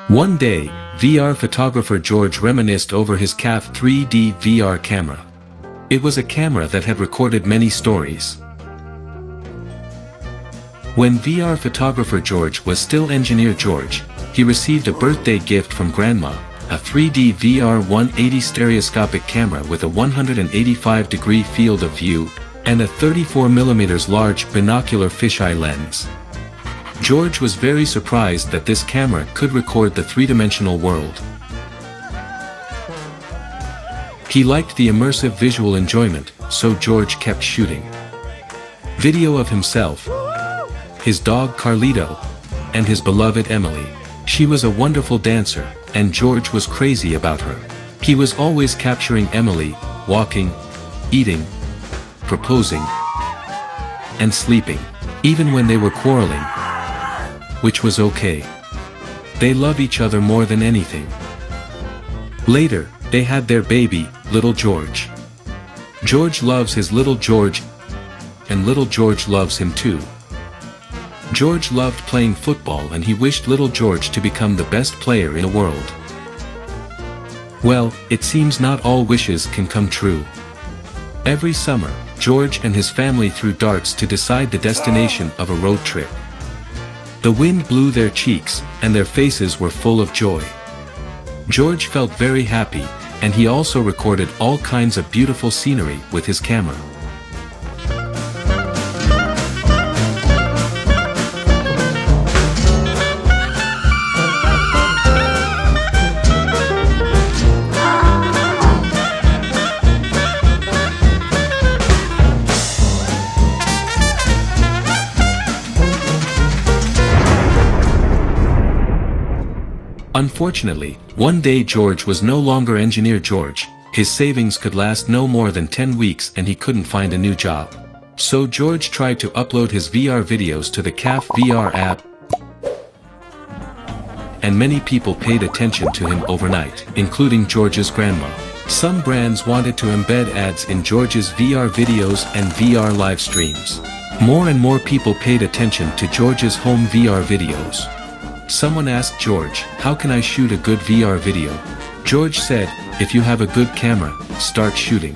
One day, VR photographer George reminisced over his Calf 3D VR camera. It was a camera that had recorded many stories. When VR photographer George was still Engineer George, he received a birthday gift from Grandma, a 3D VR180 stereoscopic camera with a 185-degree field of view, and a 34mm large binocular fisheye lens. George was very surprised that this camera could record the three-dimensional world. He liked the immersive visual enjoyment, so George kept shooting video of himself, his dog Carlito, and his beloved Emily. She was a wonderful dancer, and George was crazy about her. He was always capturing Emily, walking, eating, proposing, and sleeping, even when they were quarreling, which was okay. They love each other more than anything. Later, they had their baby, little George. George loves his little George, and little George loves him too. George loved playing football and he wished little George to become the best player in the world. Well, it seems not all wishes can come true. Every summer, George and his family threw darts to decide the destination of a road trip. The wind blew their cheeks, and their faces were full of joy. George felt very happy, and he also recorded all kinds of beautiful scenery with his camera. Unfortunately, one day George was no longer Engineer George. His savings could last no more than 10 weeks and he couldn't find a new job. So George tried to upload his VR videos to the Calf VR app, and many people paid attention to him overnight, including George's grandma. Some brands wanted to embed ads in George's VR videos and VR live streams. More and more people paid attention to George's home VR videos. Someone asked George, "How can I shoot a good VR video?" George said, "If you have a good camera, start shooting."